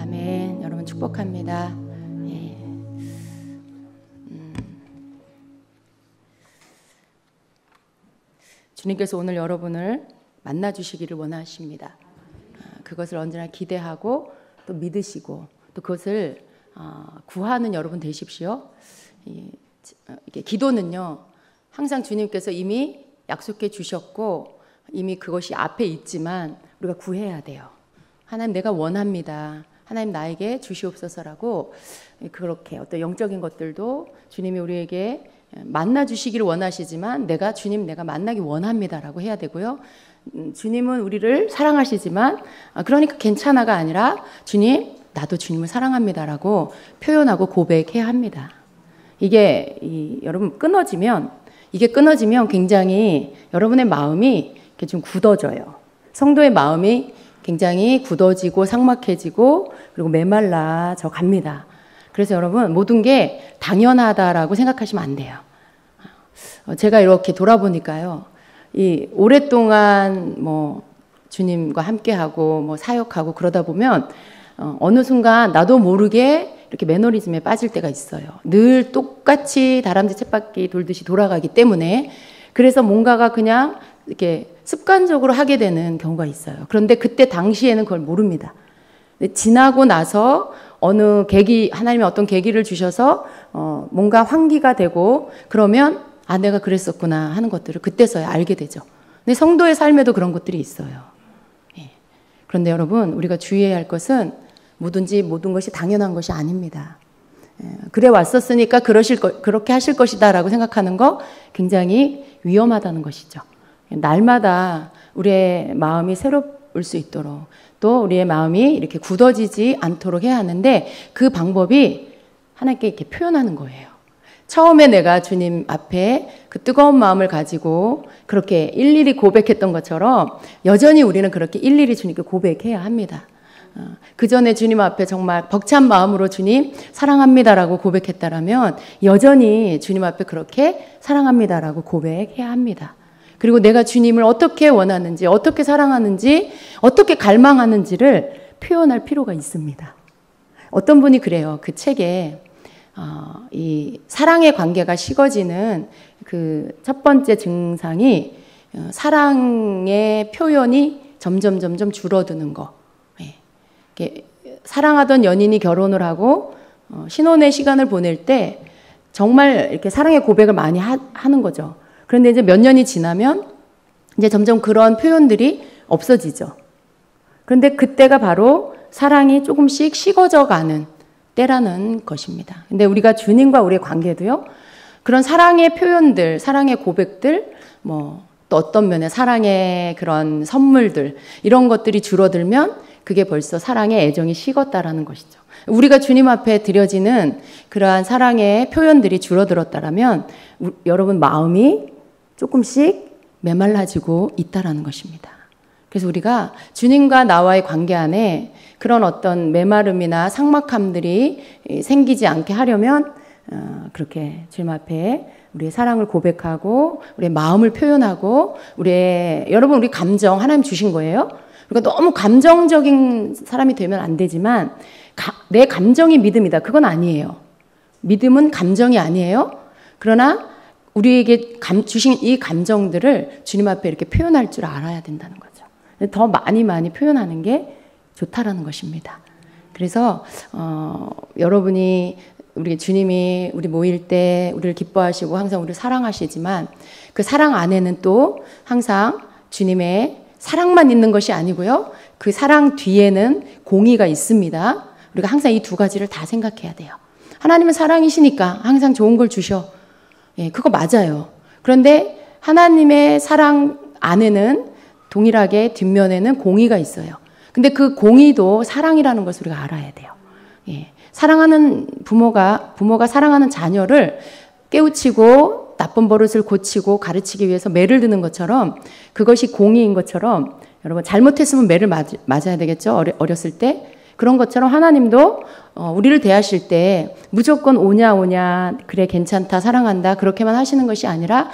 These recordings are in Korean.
아멘. 여러분 축복합니다. 예. 주님께서 오늘 여러분을 만나주시기를 원하십니다. 그것을 언제나 기대하고 또 믿으시고 또 그것을 구하는 여러분 되십시오. 이게 기도는요, 항상 주님께서 이미 약속해 주셨고 이미 그것이 앞에 있지만 우리가 구해야 돼요. 하나님, 내가 원합니다. 하나님, 나에게 주시옵소서라고, 그렇게 어떤 영적인 것들도 주님이 우리에게 만나 주시기를 원하시지만 내가 만나기 원합니다라고 해야 되고요. 주님은 우리를 사랑하시지만 그러니까 괜찮아가 아니라 주님, 나도 주님을 사랑합니다라고 표현하고 고백해야 합니다. 이게 여러분 이게 끊어지면 굉장히 여러분의 마음이 이렇게 좀 굳어져요. 성도의 마음이 굉장히 굳어지고 삭막해지고 그리고 메말라져 갑니다. 그래서 여러분, 모든 게 당연하다라고 생각하시면 안 돼요. 제가 이렇게 돌아보니까요, 이 오랫동안 주님과 함께하고 사역하고 그러다 보면 어느 순간 나도 모르게 이렇게 매너리즘에 빠질 때가 있어요. 늘 똑같이 다람쥐 쳇바퀴 돌듯이 돌아가기 때문에. 그래서 뭔가가 그냥 이렇게 습관적으로 하게 되는 경우가 있어요. 그런데 그때 당시에는 그걸 모릅니다. 근데 지나고 나서 어느 계기, 하나님이 어떤 계기를 주셔서 뭔가 환기가 되고 그러면 내가 그랬었구나 하는 것들을 그때서야 알게 되죠. 근데 성도의 삶에도 그런 것들이 있어요. 예. 그런데 여러분, 우리가 주의해야 할 것은 뭐든지 모든 것이 당연한 것이 아닙니다. 그래 왔었으니까 그렇게 하실 것이다라고 생각하는 거 굉장히 위험하다는 것이죠. 날마다 우리의 마음이 새로울 수 있도록 또 우리의 마음이 이렇게 굳어지지 않도록 해야 하는데, 그 방법이 하나님께 이렇게 표현하는 거예요. 처음에 내가 주님 앞에 그 뜨거운 마음을 가지고 그렇게 일일이 고백했던 것처럼 여전히 우리는 그렇게 일일이 주님께 고백해야 합니다. 그 전에 주님 앞에 정말 벅찬 마음으로 주님 사랑합니다라고 고백했다라면 여전히 주님 앞에 그렇게 사랑합니다라고 고백해야 합니다. 그리고 내가 주님을 어떻게 원하는지, 어떻게 사랑하는지, 어떻게 갈망하는지를 표현할 필요가 있습니다. 어떤 분이 그래요. 그 책에 이 사랑의 관계가 식어지는 그 첫 번째 증상이 사랑의 표현이 점점 줄어드는 거. 사랑하던 연인이 결혼을 하고 신혼의 시간을 보낼 때 정말 이렇게 사랑의 고백을 많이 하는 거죠. 그런데 이제 몇 년이 지나면 이제 점점 그런 표현들이 없어지죠. 그런데 그때가 바로 사랑이 조금씩 식어져 가는 때라는 것입니다. 근데 우리가 주님과 우리의 관계도요, 그런 사랑의 표현들, 사랑의 고백들, 또 어떤 면에 사랑의 그런 선물들, 이런 것들이 줄어들면 그게 벌써 사랑의 애정이 식었다라는 것이죠. 우리가 주님 앞에 드려지는 그러한 사랑의 표현들이 줄어들었다라면 여러분 마음이 조금씩 메말라지고 있다라는 것입니다. 그래서 우리가 주님과 나와의 관계 안에 그런 어떤 메마름이나 삭막함들이 생기지 않게 하려면 그렇게 주님 앞에 우리의 사랑을 고백하고 우리의 마음을 표현하고 여러분, 우리 감정 하나님 주신 거예요. 그러니까 너무 감정적인 사람이 되면 안 되지만 내 감정이 믿음이다, 그건 아니에요. 믿음은 감정이 아니에요. 그러나 우리에게 주신 이 감정들을 주님 앞에 이렇게 표현할 줄 알아야 된다는 거죠. 더 많이 표현하는 게 좋다라는 것입니다. 그래서 여러분이 우리 주님이 우리 모일 때 우리를 기뻐하시고 항상 우리를 사랑하시지만 그 사랑 안에는 또 항상 주님의 사랑만 있는 것이 아니고요, 그 사랑 뒤에는 공의가 있습니다. 우리가 항상 이 두 가지를 다 생각해야 돼요. 하나님은 사랑이시니까 항상 좋은 걸 주셔. 예, 그거 맞아요. 그런데 하나님의 사랑 안에는 동일하게 뒷면에는 공의가 있어요. 근데 그 공의도 사랑이라는 것을 우리가 알아야 돼요. 예, 사랑하는 부모가 사랑하는 자녀를 깨우치고 나쁜 버릇을 고치고 가르치기 위해서 매를 드는 것처럼, 그것이 공의인 것처럼, 여러분 잘못했으면 매를 맞아야 되겠죠. 어렸을 때. 그런 것처럼 하나님도 우리를 대하실 때 무조건 오냐 그래 괜찮다 사랑한다 그렇게만 하시는 것이 아니라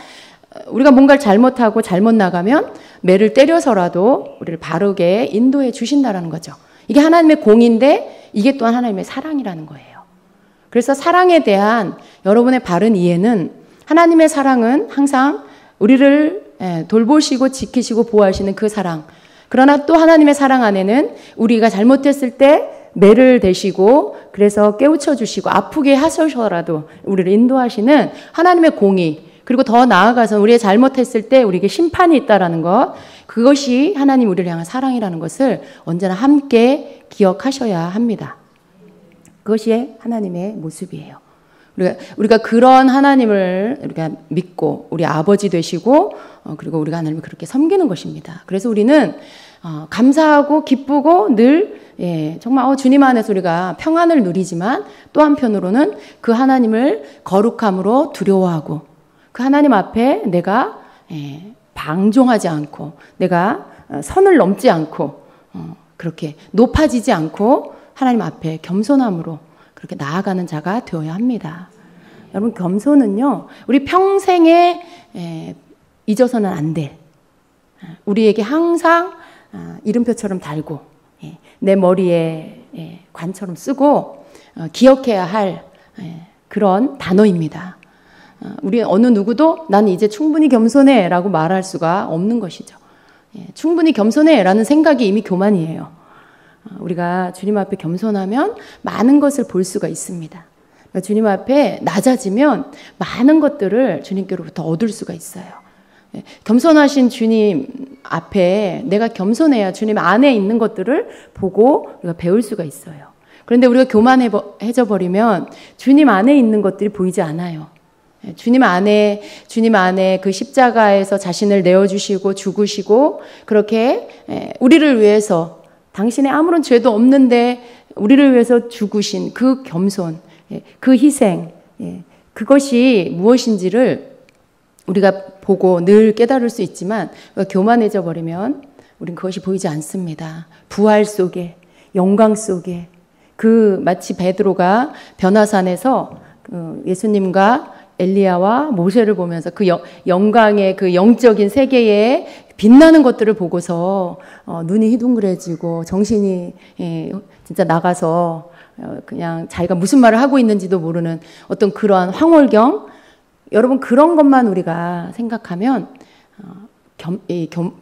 우리가 뭔가를 잘못하고 잘못 나가면 매를 때려서라도 우리를 바르게 인도해 주신다라는 거죠. 이게 하나님의 공인데 이게 또한 하나님의 사랑이라는 거예요. 그래서 사랑에 대한 여러분의 바른 이해는 하나님의 사랑은 항상 우리를 돌보시고 지키시고 보호하시는 그 사랑. 그러나 또 하나님의 사랑 안에는 우리가 잘못했을 때 매를 대시고 그래서 깨우쳐 주시고 아프게 하셔서라도 우리를 인도하시는 하나님의 공의, 그리고 더 나아가서 우리의 잘못했을 때 우리에게 심판이 있다라는 것, 그것이 하나님 우리를 향한 사랑이라는 것을 언제나 함께 기억하셔야 합니다. 그것이 하나님의 모습이에요. 우리가 그런 하나님을 우리가 믿고 우리 아버지 되시고 그리고 우리가 하나님을 그렇게 섬기는 것입니다. 그래서 우리는 감사하고 기쁘고 늘 정말 주님 안에서 우리가 평안을 누리지만 또 한편으로는 그 하나님을 거룩함으로 두려워하고 그 하나님 앞에 내가 방종하지 않고 내가 선을 넘지 않고 그렇게 높아지지 않고 하나님 앞에 겸손함으로 그렇게 나아가는 자가 되어야 합니다. 여러분, 겸손은요, 우리 평생에 잊어서는 안 돼. 우리에게 항상 이름표처럼 달고 내 머리에 관처럼 쓰고 기억해야 할 그런 단어입니다. 우리 어느 누구도 나는 이제 충분히 겸손해 라고 말할 수가 없는 것이죠. 충분히 겸손해 라는 생각이 이미 교만이에요. 우리가 주님 앞에 겸손하면 많은 것을 볼 수가 있습니다. 주님 앞에 낮아지면 많은 것들을 주님께로부터 얻을 수가 있어요. 겸손하신 주님 앞에 내가 겸손해야 주님 안에 있는 것들을 보고 우리가 배울 수가 있어요. 그런데 우리가 교만해져 버리면 주님 안에 있는 것들이 보이지 않아요. 주님 안에 그 십자가에서 자신을 내어주시고 죽으시고 그렇게 우리를 위해서 당신의 아무런 죄도 없는데 우리를 위해서 죽으신 그 겸손, 그 희생, 그것이 무엇인지를 우리가 보고 늘 깨달을 수 있지만 교만해져 버리면 우린 그것이 보이지 않습니다. 부활 속에, 영광 속에 그 마치 베드로가 변화산에서 예수님과 엘리야와 모세를 보면서 그 영광의 그 영적인 세계에 빛나는 것들을 보고서 눈이 희둥그레지고 정신이 진짜 나가서 그냥 자기가 무슨 말을 하고 있는지도 모르는 어떤 그러한 황홀경, 여러분 그런 것만 우리가 생각하면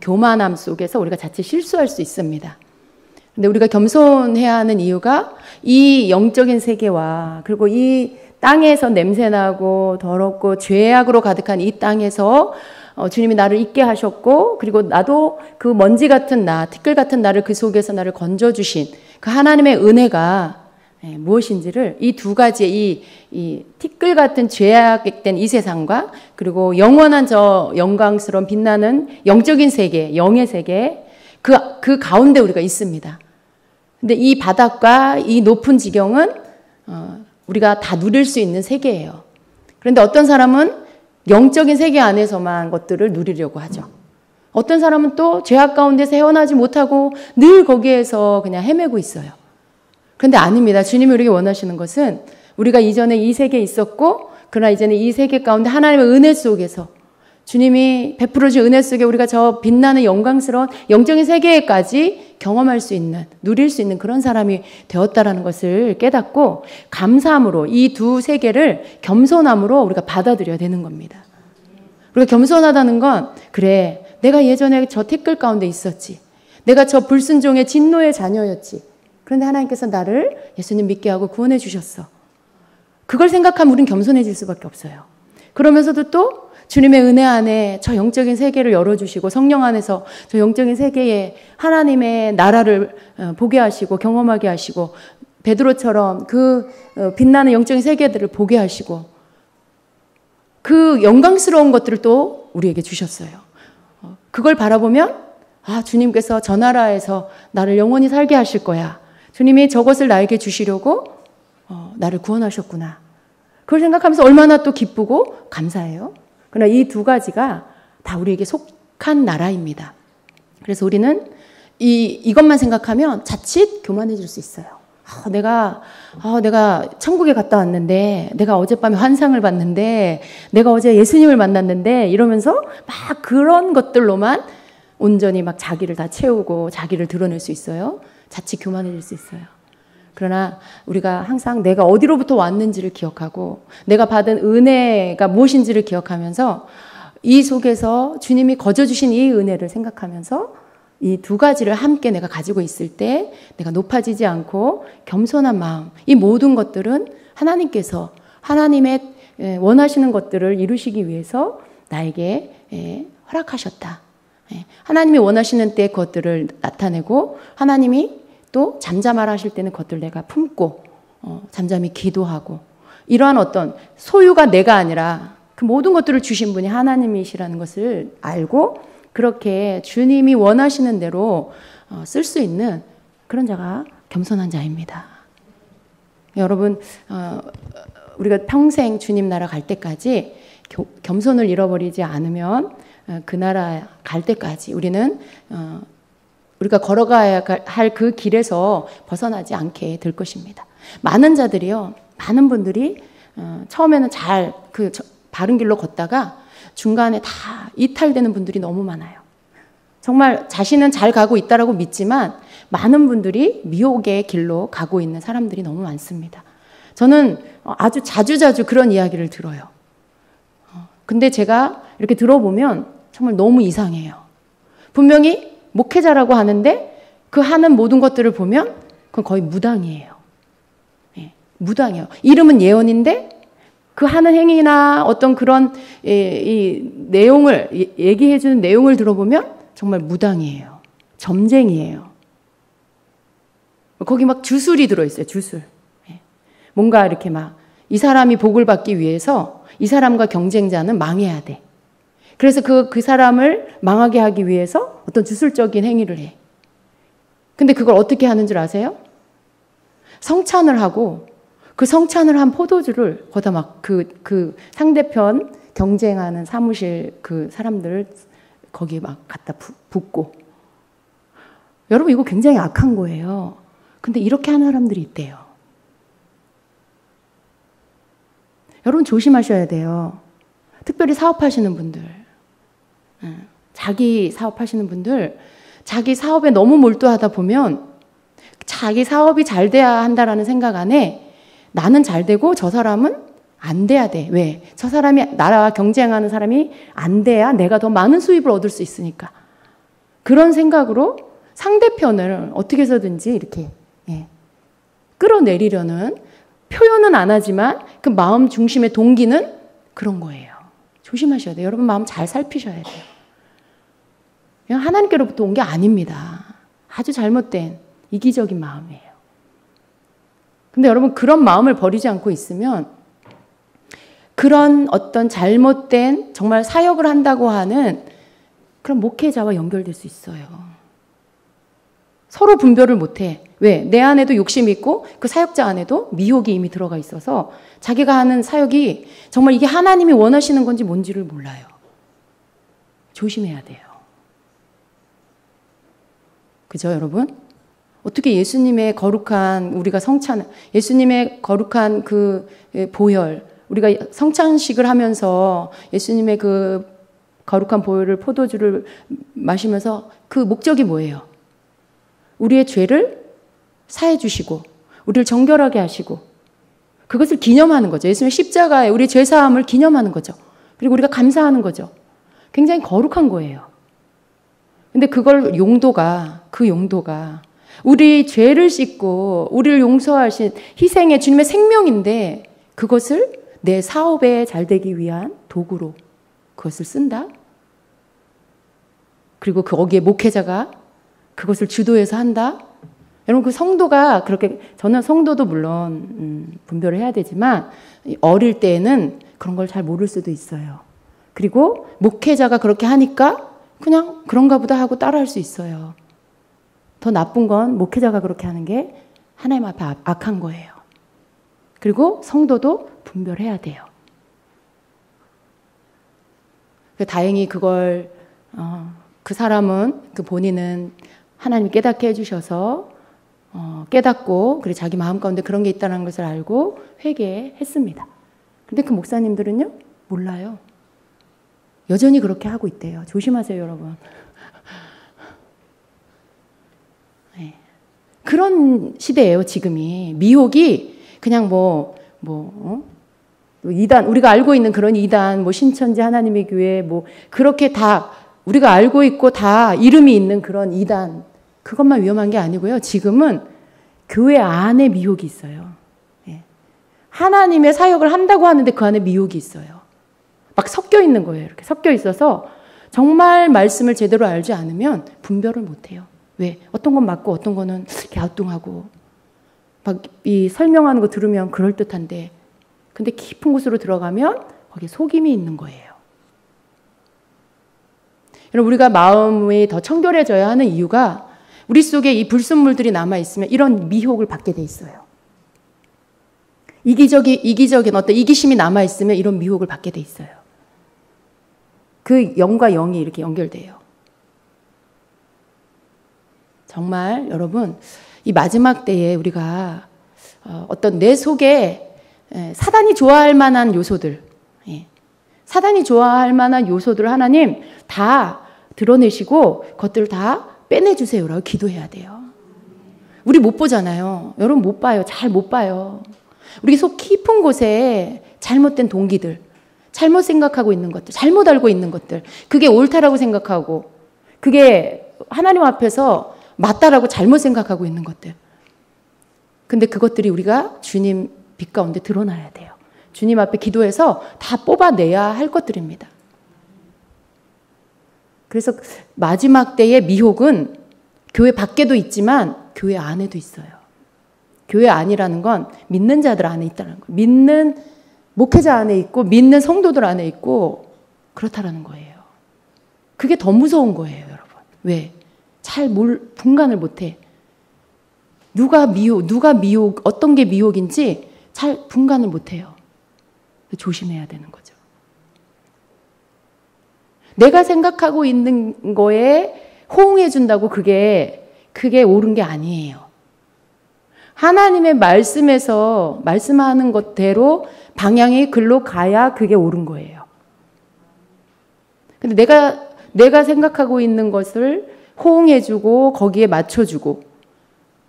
교만함 속에서 우리가 자칫 실수할 수 있습니다. 근데 우리가 겸손해야 하는 이유가 이 영적인 세계와 그리고 이 땅에서 냄새나고 더럽고 죄악으로 가득한 이 땅에서 주님이 나를 있게 하셨고 그리고 나도 그 먼지 같은 나, 티끌 같은 나를 그 속에서 나를 건져주신 그 하나님의 은혜가 무엇인지를 이 두 가지의 이 티끌 같은 죄악된 이 세상과 그리고 영원한 저 영광스러운 빛나는 영적인 세계, 영의 세계 그 가운데 우리가 있습니다. 근데 이 바닥과 이 높은 지경은 우리가 다 누릴 수 있는 세계예요. 그런데 어떤 사람은 영적인 세계 안에서만 것들을 누리려고 하죠. 어떤 사람은 또 죄악 가운데서 헤어나지 못하고 늘 거기에서 그냥 헤매고 있어요. 그런데 아닙니다. 주님이 우리에게 원하시는 것은 우리가 이전에 이 세계에 있었고 그러나 이제는 이 세계 가운데 하나님의 은혜 속에서 주님이 베풀어 준 은혜 속에 우리가 저 빛나는 영광스러운 영적인 세계까지 경험할 수 있는, 누릴 수 있는 그런 사람이 되었다라는 것을 깨닫고 감사함으로 이 두 세계를 겸손함으로 우리가 받아들여야 되는 겁니다. 우리가 겸손하다는 건 그래, 내가 예전에 저 티끌 가운데 있었지. 내가 저 불순종의 진노의 자녀였지. 그런데 하나님께서 나를 예수님 믿게 하고 구원해 주셨어. 그걸 생각하면 우린 겸손해질 수밖에 없어요. 그러면서도 또 주님의 은혜 안에 저 영적인 세계를 열어주시고 성령 안에서 저 영적인 세계에 하나님의 나라를 보게 하시고 경험하게 하시고 베드로처럼 그 빛나는 영적인 세계들을 보게 하시고 그 영광스러운 것들을 또 우리에게 주셨어요. 그걸 바라보면 아, 주님께서 저 나라에서 나를 영원히 살게 하실 거야. 주님이 저것을 나에게 주시려고 나를 구원하셨구나. 그걸 생각하면서 얼마나 또 기쁘고 감사해요. 그러나 이 두 가지가 다 우리에게 속한 나라입니다. 그래서 우리는 이것만 생각하면 자칫 교만해질 수 있어요. 내가 천국에 갔다 왔는데, 내가 어젯밤에 환상을 봤는데, 내가 어제 예수님을 만났는데, 이러면서 막 그런 것들로만 온전히 막 자기를 다 채우고 자기를 드러낼 수 있어요. 자칫 교만해질 수 있어요. 그러나 우리가 항상 내가 어디로부터 왔는지를 기억하고 내가 받은 은혜가 무엇인지를 기억하면서 이 속에서 주님이 거저주신 이 은혜를 생각하면서 이 두 가지를 함께 내가 가지고 있을 때 내가 높아지지 않고 겸손한 마음, 이 모든 것들은 하나님께서 하나님의 원하시는 것들을 이루시기 위해서 나에게 허락하셨다. 하나님이 원하시는 때 그것들을 나타내고 하나님이 또 잠잠하라 하실 때는 그것들을 내가 품고 잠잠히 기도하고 이러한 어떤 소유가 내가 아니라 그 모든 것들을 주신 분이 하나님이시라는 것을 알고 그렇게 주님이 원하시는 대로 쓸 수 있는 그런 자가 겸손한 자입니다. 여러분 우리가 평생 주님 나라 갈 때까지 겸손을 잃어버리지 않으면 그 나라 갈 때까지 우리는 우리가 걸어가야 할 그 길에서 벗어나지 않게 될 것입니다. 많은 자들이요, 많은 분들이 처음에는 잘 그 바른 길로 걷다가 중간에 다 이탈되는 분들이 너무 많아요. 정말 자신은 잘 가고 있다라고 믿지만 많은 분들이 미혹의 길로 가고 있는 사람들이 너무 많습니다. 저는 아주 자주자주 그런 이야기를 들어요. 근데 제가 이렇게 들어보면 정말 너무 이상해요. 분명히 목회자라고 하는데 그 하는 모든 것들을 보면 그건 거의 무당이에요. 네, 무당이에요. 이름은 예언인데 그 하는 행위나 어떤 그런 이 내용을 얘기해 주는 내용을 들어보면 정말 무당이에요. 점쟁이에요. 거기 막 주술이 들어있어요. 주술. 뭔가 이렇게 막 이 사람이 복을 받기 위해서 이 사람과 경쟁자는 망해야 돼. 그래서 그 사람을 망하게 하기 위해서 어떤 주술적인 행위를 해. 근데 그걸 어떻게 하는 줄 아세요? 성찬을 하고 그 성찬을 한 포도주를 거기다 막 그 상대편 경쟁하는 사무실 그 사람들을 거기에 막 갖다 붓고. 여러분 이거 굉장히 악한 거예요. 근데 이렇게 하는 사람들이 있대요. 여러분 조심하셔야 돼요. 특별히 사업하시는 분들, 자기 사업하시는 분들, 자기 사업에 너무 몰두하다 보면 자기 사업이 잘 돼야 한다라는 생각 안에 나는 잘 되고 저 사람은 안 돼야 돼. 왜? 저 사람이 나와 경쟁하는 사람이 안 돼야 내가 더 많은 수입을 얻을 수 있으니까. 그런 생각으로 상대편을 어떻게 해서든지 이렇게 끌어내리려는, 표현은 안 하지만 그 마음 중심의 동기는 그런 거예요. 조심하셔야 돼요. 여러분 마음 잘 살피셔야 돼요. 그냥 하나님께로부터 온 게 아닙니다. 아주 잘못된 이기적인 마음이에요. 근데 여러분 그런 마음을 버리지 않고 있으면 그런 어떤 잘못된 정말 사역을 한다고 하는 그런 목회자와 연결될 수 있어요. 서로 분별을 못해. 왜? 내 안에도 욕심이 있고 그 사역자 안에도 미혹이 이미 들어가 있어서 자기가 하는 사역이 정말 이게 하나님이 원하시는 건지 뭔지를 몰라요. 조심해야 돼요. 그죠, 여러분? 어떻게 예수님의 거룩한 우리가 성찬, 예수님의 거룩한 그 보혈, 우리가 성찬식을 하면서 예수님의 그 거룩한 보혈을 포도주를 마시면서 그 목적이 뭐예요? 우리의 죄를 사해 주시고 우리를 정결하게 하시고 그것을 기념하는 거죠. 예수님의 십자가에 우리의 죄 사함을 기념하는 거죠. 그리고 우리가 감사하는 거죠. 굉장히 거룩한 거예요. 근데 그걸 그 용도가 우리 죄를 씻고 우리를 용서하신 희생의 주님의 생명인데 그것을 내 사업에 잘 되기 위한 도구로 그것을 쓴다. 그리고 거기에 목회자가 그것을 주도해서 한다. 여러분 그 성도가 그렇게, 저는 성도도 물론 분별을 해야 되지만 어릴 때에는 그런 걸 잘 모를 수도 있어요. 그리고 목회자가 그렇게 하니까 그냥 그런가 보다 하고 따라할 수 있어요. 더 나쁜 건 목회자가 그렇게 하는 게 하나님 앞에 악한 거예요. 그리고 성도도 분별해야 돼요. 다행히 그걸 그 사람은, 그 본인은 하나님이 깨닫게 해주셔서 깨닫고 그리고 자기 마음 가운데 그런 게 있다는 것을 알고 회개했습니다. 근데 그 목사님들은요, 몰라요. 여전히 그렇게 하고 있대요. 조심하세요, 여러분. 네. 그런 시대예요, 지금이. 미혹이 그냥 이단, 우리가 알고 있는 그런 이단, 신천지 하나님의 교회, 그렇게 다 우리가 알고 있고 다 이름이 있는 그런 이단, 그것만 위험한 게 아니고요. 지금은 교회 안에 미혹이 있어요. 예. 하나님의 사역을 한다고 하는데 그 안에 미혹이 있어요. 막 섞여 있는 거예요. 이렇게 섞여 있어서 정말 말씀을 제대로 알지 않으면 분별을 못 해요. 왜? 어떤 건 맞고 어떤 거는 갸우뚱하고 막 이 설명하는 거 들으면 그럴듯한데 근데 깊은 곳으로 들어가면 거기에 속임이 있는 거예요. 여러분, 우리가 마음이 더 청결해져야 하는 이유가 우리 속에 이 불순물들이 남아있으면 이런 미혹을 받게 돼 있어요. 이기적인 어떤 이기심이 남아있으면 이런 미혹을 받게 돼 있어요. 그 영과 영이 이렇게 연결돼요. 정말 여러분, 이 마지막 때에 우리가 어떤 내 속에 사단이 좋아할 만한 요소들, 사단이 좋아할 만한 요소들을 하나님 다 드러내시고 그것들을 다 빼내주세요라고 기도해야 돼요. 우리 못 보잖아요. 여러분 못 봐요. 잘 못 봐요. 우리 속 깊은 곳에 잘못된 동기들, 잘못 생각하고 있는 것들, 잘못 알고 있는 것들, 그게 옳다라고 생각하고 그게 하나님 앞에서 맞다라고 잘못 생각하고 있는 것들. 근데 그것들이 우리가 주님 빛 가운데 드러나야 돼요. 주님 앞에 기도해서 다 뽑아내야 할 것들입니다. 그래서 마지막 때의 미혹은 교회 밖에도 있지만 교회 안에도 있어요. 교회 안이라는 건 믿는 자들 안에 있다는 거예요. 믿는 목회자 안에 있고 믿는 성도들 안에 있고 그렇다라는 거예요. 그게 더 무서운 거예요, 여러분. 왜? 분간을 못해. 누가 미혹, 어떤 게 미혹인지 잘 분간을 못해요. 조심해야 되는 거죠. 내가 생각하고 있는 거에 호응해 준다고 그게 옳은 게 아니에요. 하나님의 말씀에서 말씀하는 것대로 방향이 글로 가야 그게 옳은 거예요. 근데 내가 생각하고 있는 것을 호응해 주고 거기에 맞춰 주고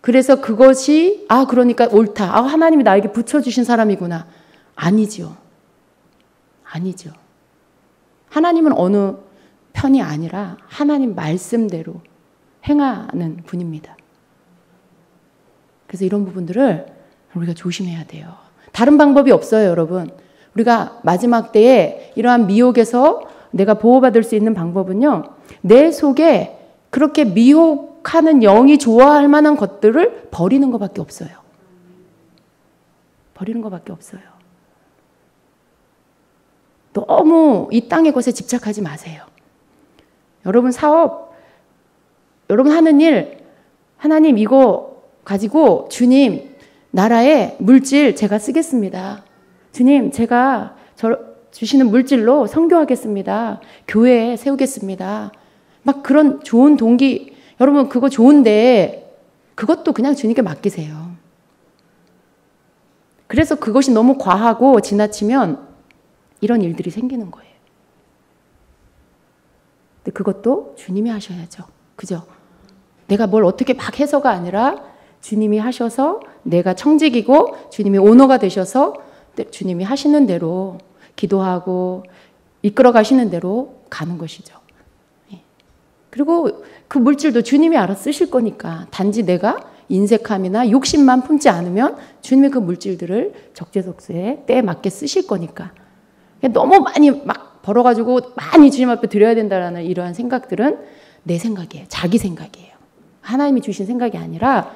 그래서 그것이 그러니까 옳다. 하나님이 나에게 붙여 주신 사람이구나. 아니죠. 하나님은 어느 편이 아니라 하나님 말씀대로 행하는 분입니다. 그래서 이런 부분들을 우리가 조심해야 돼요. 다른 방법이 없어요, 여러분. 우리가 마지막 때에 이러한 미혹에서 내가 보호받을 수 있는 방법은요. 내 속에 그렇게 미혹하는 영이 좋아할 만한 것들을 버리는 것밖에 없어요. 버리는 것밖에 없어요. 너무 이 땅의 것에 집착하지 마세요. 여러분 사업, 여러분 하는 일, 하나님 이거 가지고 주님 나라의 물질 제가 쓰겠습니다. 주님 제가 주시는 물질로 선교하겠습니다. 교회 세우겠습니다. 막 그런 좋은 동기, 여러분 그거 좋은데 그것도 그냥 주님께 맡기세요. 그래서 그것이 너무 과하고 지나치면 이런 일들이 생기는 거예요. 근데 그것도 주님이 하셔야죠. 그죠? 내가 뭘 어떻게 막 해서가 아니라 주님이 하셔서 내가 청직이고 주님이 오너가 되셔서 주님이 하시는 대로 기도하고 이끌어 가시는 대로 가는 것이죠. 그리고 그 물질도 주님이 알아 쓰실 거니까 단지 내가 인색함이나 욕심만 품지 않으면 주님이 그 물질들을 적재적소에 때에 맞게 쓰실 거니까 너무 많이 막 벌어가지고 많이 주님 앞에 드려야 된다라는 이러한 생각들은 내 생각이에요. 자기 생각이에요. 하나님이 주신 생각이 아니라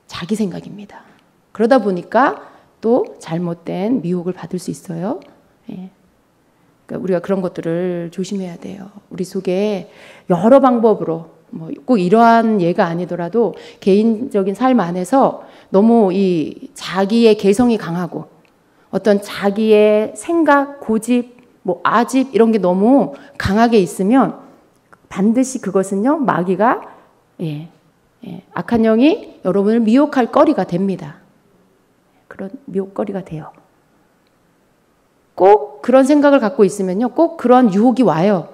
자기 생각입니다. 그러다 보니까 또 잘못된 미혹을 받을 수 있어요. 그러니까 우리가 그런 것들을 조심해야 돼요. 우리 속에 여러 방법으로 꼭 이러한 예가 아니더라도 개인적인 삶 안에서 너무 이 자기의 개성이 강하고 어떤 자기의 생각, 고집, 아집 이런 게 너무 강하게 있으면 반드시 그것은요 마귀가 악한 영이 여러분을 미혹할 거리가 됩니다. 그런 미혹거리가 돼요. 꼭 그런 생각을 갖고 있으면요 꼭 그런 유혹이 와요.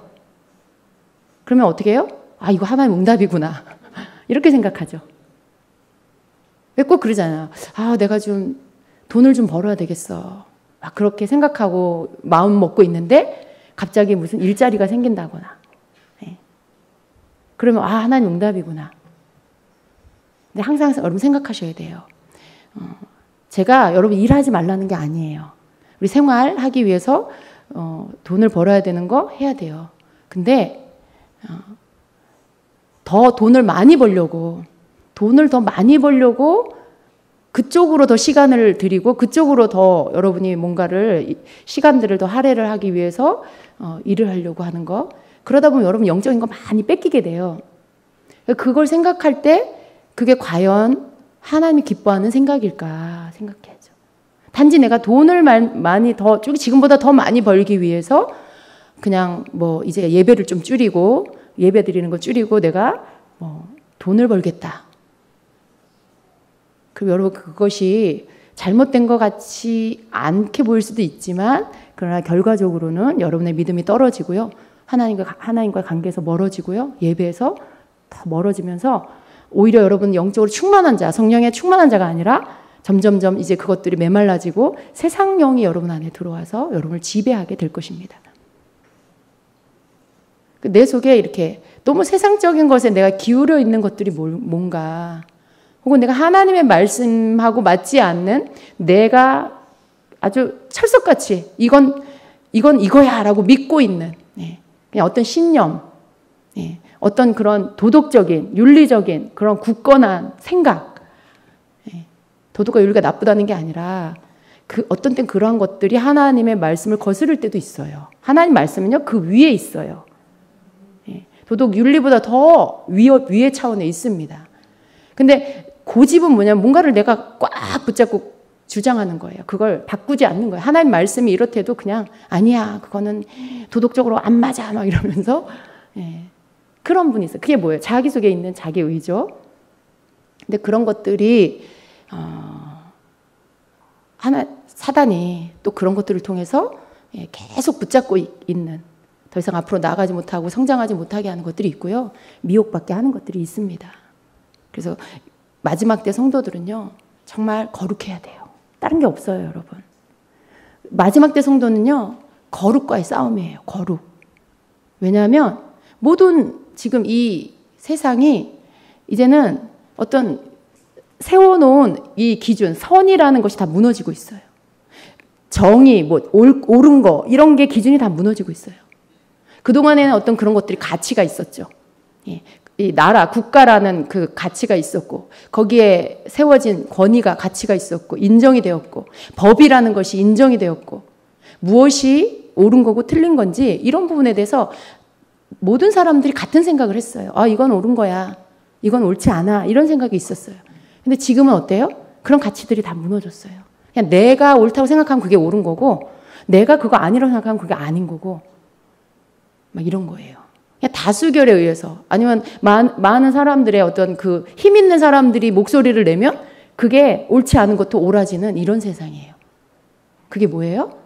그러면 어떻게 해요? 이거 하나님 응답이구나 이렇게 생각하죠. 꼭 그러잖아요. 아, 내가 좀 돈을 좀 벌어야 되겠어. 막 그렇게 생각하고 마음 먹고 있는데 갑자기 무슨 일자리가 생긴다거나. 네. 그러면 아, 하나님 응답이구나. 근데 항상 여러분 생각하셔야 돼요. 제가 여러분 일하지 말라는 게 아니에요. 우리 생활하기 위해서 돈을 벌어야 되는 거 해야 돼요. 근데 더 돈을 많이 벌려고 그쪽으로 더 시간을 들이고 그쪽으로 더 여러분이 뭔가를 시간들을 더 할애를 하기 위해서 일을 하려고 하는 거. 그러다 보면 여러분 영적인 거 많이 뺏기게 돼요. 그걸 생각할 때 그게 과연 하나님이 기뻐하는 생각일까 생각해야죠. 단지 내가 돈을 많이 더 지금보다 더 많이 벌기 위해서 그냥 뭐 이제 예배를 좀 줄이고 예배 드리는 거 줄이고 내가 돈을 벌겠다. 그리고 여러분 그것이 잘못된 것 같지 않게 보일 수도 있지만 그러나 결과적으로는 여러분의 믿음이 떨어지고요. 하나님과 관계에서 멀어지고요. 예배에서 더 멀어지면서 오히려 여러분 영적으로 충만한 자, 성령에 충만한 자가 아니라 점점점 이제 그것들이 메말라지고 세상령이 여러분 안에 들어와서 여러분을 지배하게 될 것입니다. 내 속에 이렇게 너무 세상적인 것에 내가 기울여 있는 것들이 뭔가 혹은 내가 하나님의 말씀하고 맞지 않는 내가 아주 철석같이 이건 이거야 라고 믿고 있는 그냥 어떤 신념 어떤 그런 도덕적인 윤리적인 그런 굳건한 생각 도덕과 윤리가 나쁘다는 게 아니라 어떤 땐 그러한 것들이 하나님의 말씀을 거스를 때도 있어요. 하나님 말씀은요 그 위에 있어요. 도덕 윤리보다 더 위의 차원에 있습니다. 근데 고집은 뭐냐면 뭔가를 내가 꽉 붙잡고 주장하는 거예요. 그걸 바꾸지 않는 거예요. 하나님 말씀이 이렇대도 그냥 아니야 그거는 도덕적으로 안 맞아 막 이러면서 그런 분이 있어요. 그게 뭐예요? 자기 속에 있는 자기 의죠. 근데 그런 것들이 사단이 또 그런 것들을 통해서 계속 붙잡고 있는 더 이상 앞으로 나아가지 못하고 성장하지 못하게 하는 것들이 있고요. 미혹받게 하는 것들이 있습니다. 그래서 마지막 때 성도들은요. 정말 거룩해야 돼요. 다른 게 없어요, 여러분. 마지막 때 성도는요. 거룩과의 싸움이에요. 거룩. 왜냐하면 모든 지금 이 세상이 이제는 어떤 세워놓은 이 기준, 선이라는 것이 다 무너지고 있어요. 정의, 옳은 거 이런 게 기준이 다 무너지고 있어요. 그동안에는 어떤 그런 것들이 가치가 있었죠. 이 나라, 국가라는 그 가치가 있었고 거기에 세워진 권위가 가치가 있었고 인정이 되었고 법이라는 것이 인정이 되었고 무엇이 옳은 거고 틀린 건지 이런 부분에 대해서 모든 사람들이 같은 생각을 했어요. 아, 이건 옳은 거야. 이건 옳지 않아. 이런 생각이 있었어요. 근데 지금은 어때요? 그런 가치들이 다 무너졌어요. 그냥 내가 옳다고 생각하면 그게 옳은 거고 내가 그거 아니라고 생각하면 그게 아닌 거고 막 이런 거예요. 그냥 다수결에 의해서 아니면 많은 사람들의 어떤 그 힘 있는 사람들이 목소리를 내면 그게 옳지 않은 것도 옳아지는 이런 세상이에요. 그게 뭐예요?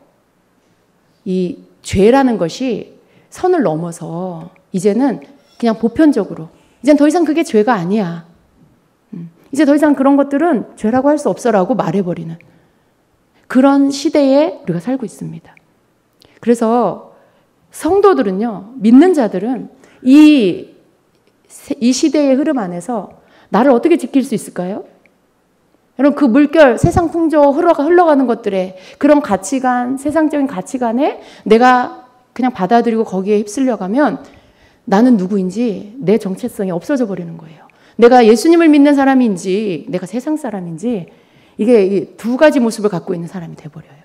이 죄라는 것이 선을 넘어서 이제는 그냥 보편적으로 이젠 더 이상 그게 죄가 아니야. 이제 더 이상 그런 것들은 죄라고 할 수 없어라고 말해버리는 그런 시대에 우리가 살고 있습니다. 그래서 성도들은요, 믿는 자들은 이 시대의 흐름 안에서 나를 어떻게 지킬 수 있을까요? 여러분, 그 물결, 세상 풍조 흘러가는 것들에 그런 가치관, 세상적인 가치관에 내가 그냥 받아들이고 거기에 휩쓸려가면 나는 누구인지 내 정체성이 없어져 버리는 거예요. 내가 예수님을 믿는 사람인지 내가 세상 사람인지 이게 두 가지 모습을 갖고 있는 사람이 돼버려요.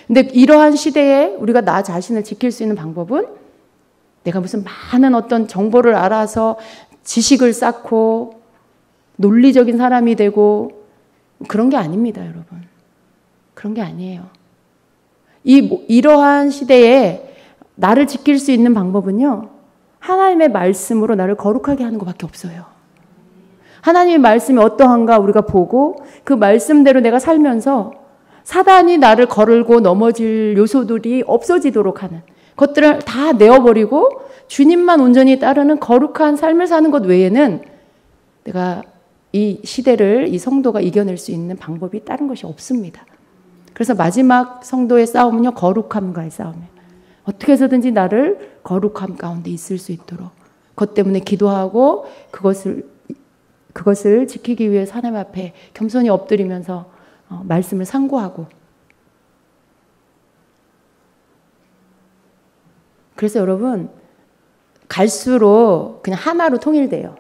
근데 이러한 시대에 우리가 나 자신을 지킬 수 있는 방법은 내가 무슨 많은 어떤 정보를 알아서 지식을 쌓고 논리적인 사람이 되고 그런 게 아닙니다, 여러분. 그런 게 아니에요. 이러한 시대에 나를 지킬 수 있는 방법은요, 하나님의 말씀으로 나를 거룩하게 하는 것밖에 없어요. 하나님의 말씀이 어떠한가 우리가 보고 그 말씀대로 내가 살면서 사단이 나를 거르고 넘어질 요소들이 없어지도록 하는 것들을 다 내어버리고 주님만 온전히 따르는 거룩한 삶을 사는 것 외에는 내가 이 시대를 이 성도가 이겨낼 수 있는 방법이 다른 것이 없습니다. 그래서 마지막 성도의 싸움은요, 거룩함과의 싸움이에요. 어떻게 해서든지 나를 거룩함 가운데 있을 수 있도록 그것 때문에 기도하고 그것을 지키기 위해서 하나님 앞에 겸손히 엎드리면서 말씀을 상고하고. 그래서 여러분, 갈수록 그냥 하나로 통일돼요.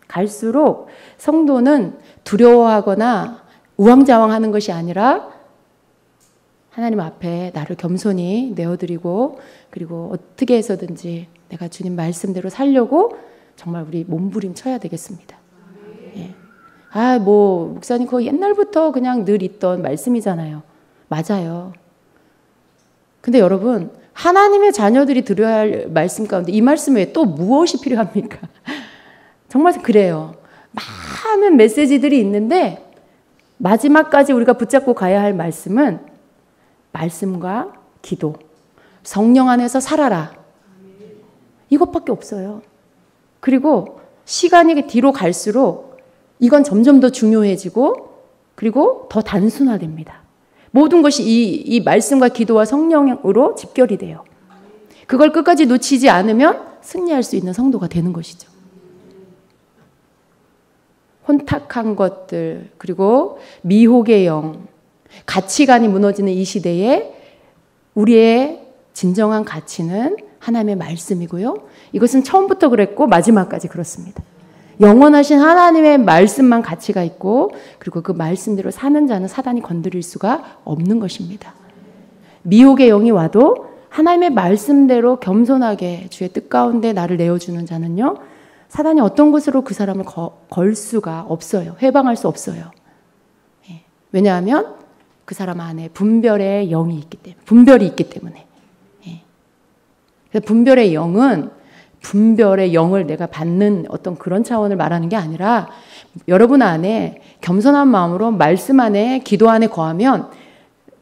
갈수록 성도는 두려워하거나 우왕좌왕하는 것이 아니라 하나님 앞에 나를 겸손히 내어드리고, 그리고 어떻게 해서든지 내가 주님 말씀대로 살려고 정말 우리 몸부림쳐야 되겠습니다. 예. 목사님 그거 옛날부터 그냥 늘 있던 말씀이잖아요. 맞아요. 근데 여러분, 하나님의 자녀들이 들어야 할 말씀 가운데 이 말씀 외에 또 무엇이 필요합니까? 정말 그래요. 많은 메시지들이 있는데 마지막까지 우리가 붙잡고 가야 할 말씀은 말씀과 기도, 성령 안에서 살아라. 이것밖에 없어요. 그리고 시간이 뒤로 갈수록 이건 점점 더 중요해지고, 그리고 더 단순화됩니다. 모든 것이 이 말씀과 기도와 성령으로 집결이 돼요. 그걸 끝까지 놓치지 않으면 승리할 수 있는 성도가 되는 것이죠. 혼탁한 것들, 그리고 미혹의 영, 가치관이 무너지는 이 시대에 우리의 진정한 가치는 하나님의 말씀이고요. 이것은 처음부터 그랬고 마지막까지 그렇습니다. 영원하신 하나님의 말씀만 가치가 있고, 그리고 그 말씀대로 사는 자는 사단이 건드릴 수가 없는 것입니다. 미혹의 영이 와도 하나님의 말씀대로 겸손하게 주의 뜻 가운데 나를 내어주는 자는요, 사단이 어떤 것으로 그 사람을 걸 수가 없어요. 해방할 수 없어요. 예. 왜냐하면 그 사람 안에 분별의 영이 있기 때문에, 분별이 있기 때문에. 예. 그래서 분별의 영은 분별의 영을 내가 받는 어떤 그런 차원을 말하는 게 아니라, 여러분 안에 겸손한 마음으로 말씀 안에, 기도 안에 거하면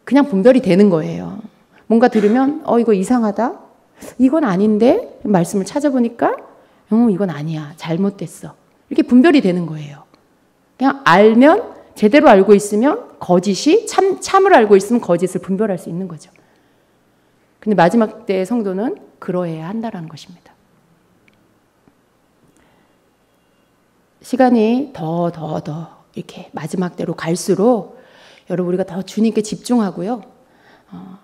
그냥 분별이 되는 거예요. 뭔가 들으면 이거 이상하다, 이건 아닌데, 말씀을 찾아보니까 이건 아니야, 잘못됐어, 이렇게 분별이 되는 거예요. 그냥 알면, 제대로 알고 있으면 거짓이 참을 알고 있으면 거짓을 분별할 수 있는 거죠. 근데 마지막 때의 성도는 그러해야 한다라는 것입니다. 시간이 더 이렇게 마지막 때로 갈수록 여러분, 우리가 더 주님께 집중하고요.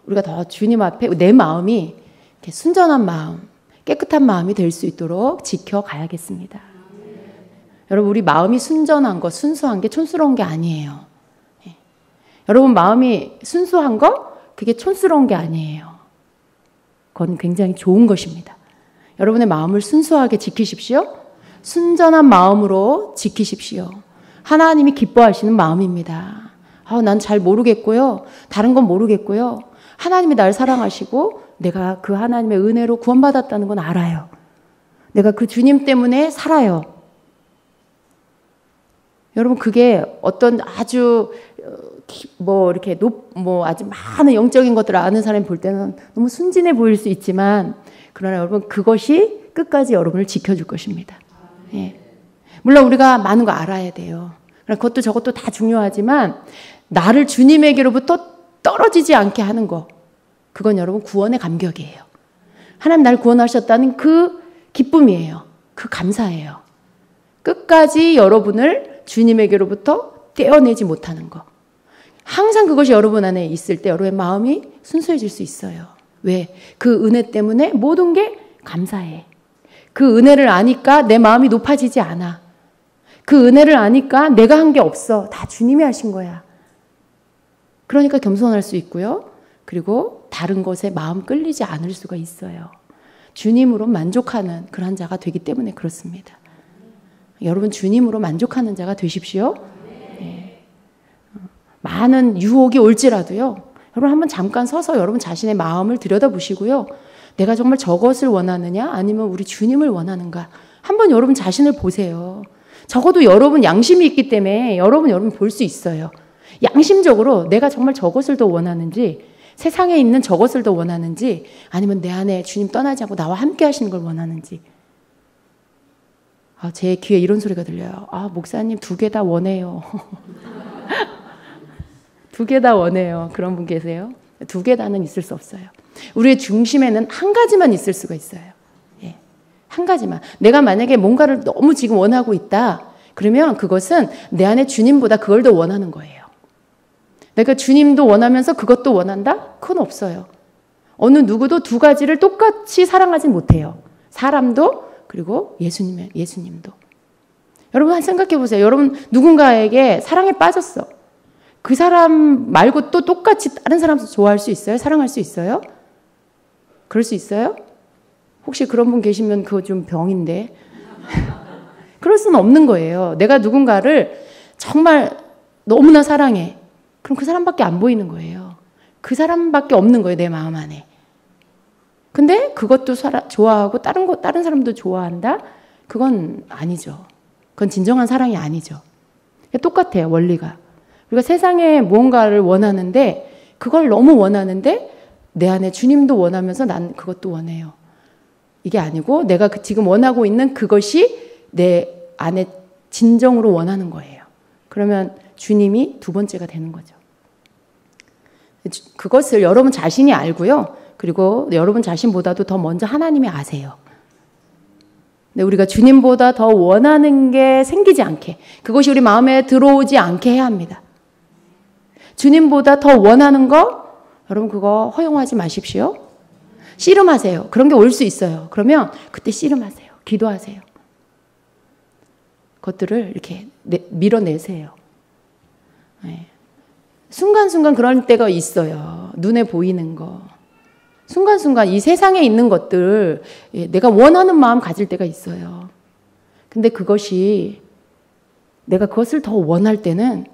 우리가 더 주님 앞에 내 마음이 이렇게 순전한 마음, 깨끗한 마음이 될 수 있도록 지켜가야겠습니다. 여러분, 우리 마음이 순전한 거, 순수한 게 촌스러운 게 아니에요. 예. 여러분, 마음이 순수한 거, 그게 촌스러운 게 아니에요. 그건 굉장히 좋은 것입니다. 여러분의 마음을 순수하게 지키십시오. 순전한 마음으로 지키십시오. 하나님이 기뻐하시는 마음입니다. 난 잘 모르겠고요. 다른 건 모르겠고요. 하나님이 날 사랑하시고 내가 그 하나님의 은혜로 구원받았다는 건 알아요. 내가 그 주님 때문에 살아요. 여러분, 그게 어떤 아주 이렇게 아주 많은 영적인 것들을 아는 사람이 볼 때는 너무 순진해 보일 수 있지만, 그러나 여러분, 그것이 끝까지 여러분을 지켜줄 것입니다. 예. 물론 우리가 많은 거 알아야 돼요. 그것도 저것도 다 중요하지만 나를 주님에게로부터 떨어지지 않게 하는 거, 그건 여러분 구원의 감격이에요. 하나님 나를 구원하셨다는 그 기쁨이에요. 그 감사예요. 끝까지 여러분을 주님에게로부터 떼어내지 못하는 거. 항상 그것이 여러분 안에 있을 때 여러분의 마음이 순수해질 수 있어요. 왜? 그 은혜 때문에 모든 게 감사해. 그 은혜를 아니까 내 마음이 높아지지 않아. 그 은혜를 아니까 내가 한 게 없어. 다 주님이 하신 거야. 그러니까 겸손할 수 있고요. 그리고 다른 것에 마음 끌리지 않을 수가 있어요. 주님으로 만족하는 그런 자가 되기 때문에 그렇습니다. 여러분, 주님으로 만족하는 자가 되십시오. 네. 많은 유혹이 올지라도요, 여러분 한번 잠깐 서서 여러분 자신의 마음을 들여다보시고요. 내가 정말 저것을 원하느냐, 아니면 우리 주님을 원하는가, 한번 여러분 자신을 보세요. 적어도 여러분 양심이 있기 때문에 여러분 볼 수 있어요. 양심적으로 내가 정말 저것을 더 원하는지, 세상에 있는 저것을 더 원하는지, 아니면 내 안에 주님 떠나지 않고 나와 함께 하시는 걸 원하는지. 제 귀에 이런 소리가 들려요. 목사님 2개 다 원해요. 2개 다 원해요. 그런 분 계세요? 2개 다는 있을 수 없어요. 우리의 중심에는 한 가지만 있을 수가 있어요. 예. 한 가지만. 내가 만약에 뭔가를 너무 지금 원하고 있다. 그러면 그것은 내 안에 주님보다 그걸 더 원하는 거예요. 내가 주님도 원하면서 그것도 원한다? 그건 없어요. 어느 누구도 2 가지를 똑같이 사랑하지 못해요. 사람도 그리고 예수님도. 여러분 생각해 보세요. 여러분 누군가에게 사랑에 빠졌어. 그 사람 말고 또 똑같이 다른 사람 좋아할 수 있어요? 사랑할 수 있어요? 그럴 수 있어요? 혹시 그런 분 계시면 그거 좀 병인데. 그럴 수는 없는 거예요. 내가 누군가를 정말 너무나 사랑해. 그럼 그 사람밖에 안 보이는 거예요. 그 사람밖에 없는 거예요, 내 마음 안에. 근데 그것도 좋아하고 다른 사람도 좋아한다? 그건 아니죠. 그건 진정한 사랑이 아니죠. 똑같아요, 원리가. 우리가 세상에 무언가를 원하는데 그걸 너무 원하는데 내 안에 주님도 원하면서 난 그것도 원해요. 이게 아니고 내가 지금 원하고 있는 그것이 내 안에 진정으로 원하는 거예요. 그러면 주님이 2번째가 되는 거죠. 그것을 여러분 자신이 알고요. 그리고 여러분 자신보다도 더 먼저 하나님이 아세요. 근데 우리가 주님보다 더 원하는 게 생기지 않게, 그것이 우리 마음에 들어오지 않게 해야 합니다. 주님보다 더 원하는 거, 여러분 그거 허용하지 마십시오. 씨름하세요. 그런 게 올 수 있어요. 그러면 그때 씨름하세요. 기도하세요. 그것들을 이렇게 밀어내세요. 네. 순간순간 그럴 때가 있어요. 눈에 보이는 거. 순간순간 이 세상에 있는 것들, 내가 원하는 마음 가질 때가 있어요. 근데 그것이 내가 그것을 더 원할 때는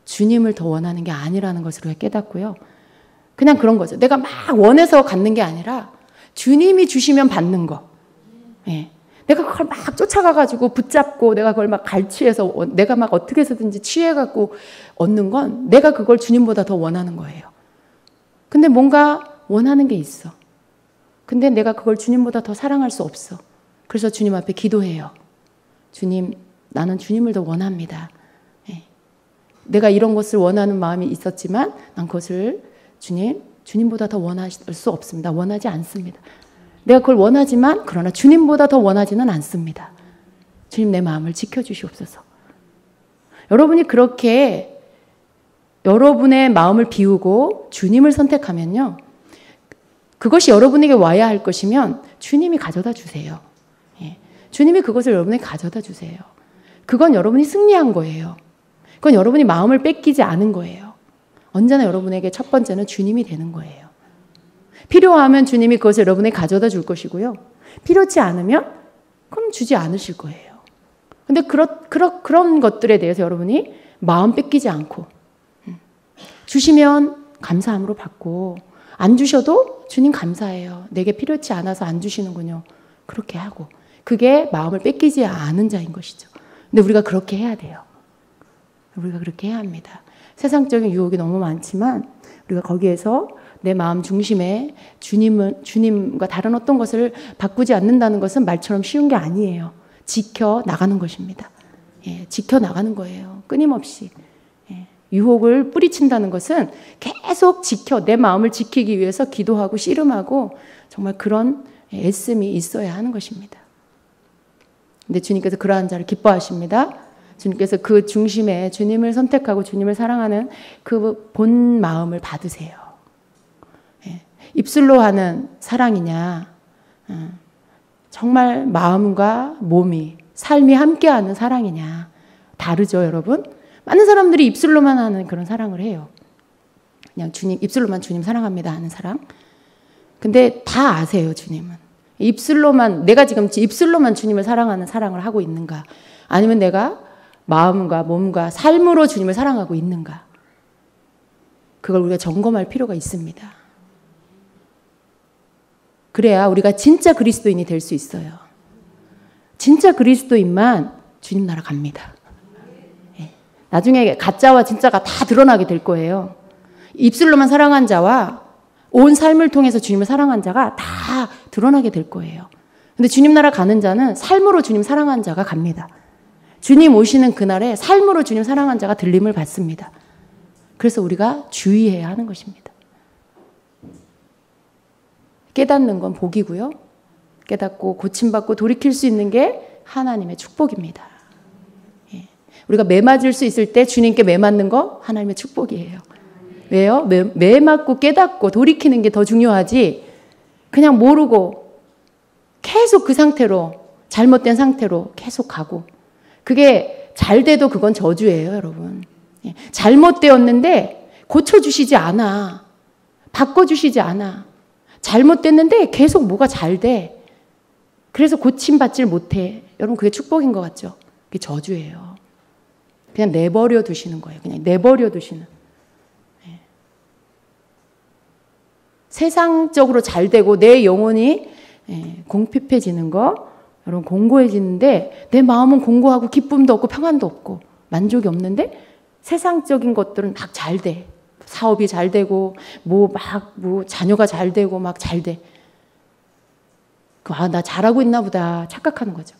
주님을 더 원하는 게 아니라는 것을 우리가 깨닫고요. 그냥 그런 거죠. 내가 막 원해서 갖는 게 아니라 주님이 주시면 받는 거. 예. 내가 그걸 막 쫓아가가지고 붙잡고 내가 그걸 막 갈취해서 내가 막 어떻게 해서든지 취해갖고 얻는 건 내가 그걸 주님보다 더 원하는 거예요. 근데 뭔가 원하는 게 있어. 근데 내가 그걸 주님보다 더 사랑할 수 없어. 그래서 주님 앞에 기도해요. 주님, 나는 주님을 더 원합니다. 예. 내가 이런 것을 원하는 마음이 있었지만 난 그것을 주님보다 더 원할 수 없습니다. 원하지 않습니다. 내가 그걸 원하지만 그러나 주님보다 더 원하지는 않습니다. 주님 내 마음을 지켜주시옵소서. 여러분이 그렇게 여러분의 마음을 비우고 주님을 선택하면요. 그것이 여러분에게 와야 할 것이면 주님이 가져다 주세요. 예. 주님이 그것을 여러분에게 가져다 주세요. 그건 여러분이 승리한 거예요. 그건 여러분이 마음을 뺏기지 않은 거예요. 언제나 여러분에게 첫 번째는 주님이 되는 거예요. 필요하면 주님이 그것을 여러분에게 가져다 줄 것이고요. 필요치 않으면 그럼 주지 않으실 거예요. 근데 그런 것들에 대해서 여러분이 마음 뺏기지 않고 주시면 감사함으로 받고 안 주셔도 주님 감사해요. 내게 필요치 않아서 안 주시는군요. 그렇게 하고 그게 마음을 뺏기지 않은 자인 것이죠. 근데 우리가 그렇게 해야 돼요. 우리가 그렇게 해야 합니다. 세상적인 유혹이 너무 많지만 우리가 거기에서 내 마음 중심에 주님과 다른 어떤 것을 바꾸지 않는다는 것은 말처럼 쉬운 게 아니에요. 지켜나가는 것입니다. 예, 지켜나가는 거예요. 끊임없이. 예, 유혹을 뿌리친다는 것은 계속 내 마음을 지키기 위해서 기도하고 씨름하고 정말 그런 애씀이 있어야 하는 것입니다. 근데 주님께서 그러한 자를 기뻐하십니다. 주님께서 그 중심에 주님을 선택하고 주님을 사랑하는 그 본 마음을 받으세요. 예, 입술로 하는 사랑이냐, 정말 마음과 몸이, 삶이 함께하는 사랑이냐 다르죠, 여러분? 많은 사람들이 입술로만 하는 그런 사랑을 해요. 그냥 입술로만 주님 사랑합니다 하는 사랑. 근데 다 아세요, 주님은. 내가 지금 입술로만 주님을 사랑하는 사랑을 하고 있는가? 아니면 내가 마음과 몸과 삶으로 주님을 사랑하고 있는가? 그걸 우리가 점검할 필요가 있습니다. 그래야 우리가 진짜 그리스도인이 될 수 있어요. 진짜 그리스도인만 주님 나라 갑니다. 예. 나중에 가짜와 진짜가 다 드러나게 될 거예요. 입술로만 사랑한 자와 온 삶을 통해서 주님을 사랑한 자가 다 드러나게 될 거예요. 근데 주님 나라 가는 자는 삶으로 주님 사랑한 자가 갑니다. 주님 오시는 그날에 삶으로 주님 사랑한 자가 들림을 받습니다. 그래서 우리가 주의해야 하는 것입니다. 깨닫는 건 복이고요. 깨닫고 고침받고 돌이킬 수 있는 게 하나님의 축복입니다. 예. 우리가 매 맞을 수 있을 때 주님께 매 맞는 거 하나님의 축복이에요. 왜요? 매 맞고 깨닫고 돌이키는 게 더 중요하지, 그냥 모르고 계속 그 상태로, 잘못된 상태로 계속 가고, 그게 잘 돼도 그건 저주예요, 여러분. 예. 잘못되었는데 고쳐주시지 않아. 바꿔주시지 않아. 잘못됐는데 계속 뭐가 잘 돼. 그래서 고침받질 못해. 여러분, 그게 축복인 것 같죠? 그게 저주예요. 그냥 내버려 두시는 거예요. 그냥 내버려 두시는. 예. 세상적으로 잘 되고 내 영혼이 공핍해지는 거, 여러분, 공고해지는데 내 마음은 공고하고 기쁨도 없고 평안도 없고 만족이 없는데 세상적인 것들은 막 잘 돼. 사업이 잘 되고 자녀가 잘 되고 막 잘 돼. 나 잘하고 있나 보다 착각하는 거죠.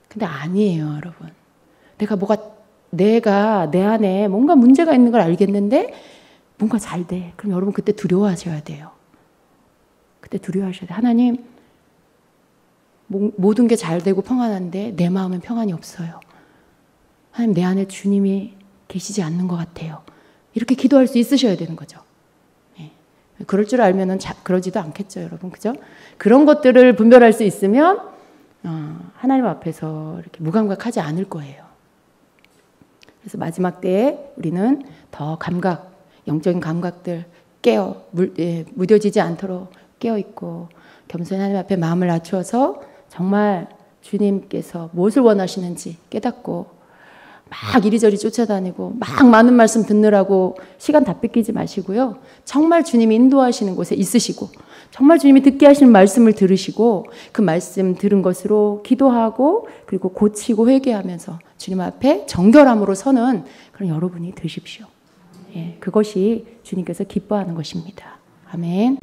근데 아니에요, 여러분. 내가 내 안에 뭔가 문제가 있는 걸 알겠는데 뭔가 잘 돼. 그럼 여러분 그때 두려워하셔야 돼요. 그때 두려워하셔야 돼요. 하나님, 모든 게 잘 되고 평안한데 내 마음엔 평안이 없어요. 하나님, 내 안에 주님이 계시지 않는 것 같아요. 이렇게 기도할 수 있으셔야 되는 거죠. 예. 그럴 줄 알면은 그러지도 않겠죠, 여러분. 그죠? 그런 것들을 분별할 수 있으면 하나님 앞에서 이렇게 무감각하지 않을 거예요. 그래서 마지막 때에 우리는 더 영적인 감각들 무뎌지지 않도록 깨어 있고 겸손히 하나님 앞에 마음을 낮추어서 정말 주님께서 무엇을 원하시는지 깨닫고, 막 이리저리 쫓아다니고 막 많은 말씀 듣느라고 시간 다 뺏기지 마시고요. 정말 주님이 인도하시는 곳에 있으시고, 정말 주님이 듣게 하시는 말씀을 들으시고, 그 말씀 들은 것으로 기도하고 그리고 고치고 회개하면서 주님 앞에 정결함으로 서는 그런 여러분이 되십시오. 예, 그것이 주님께서 기뻐하는 것입니다. 아멘.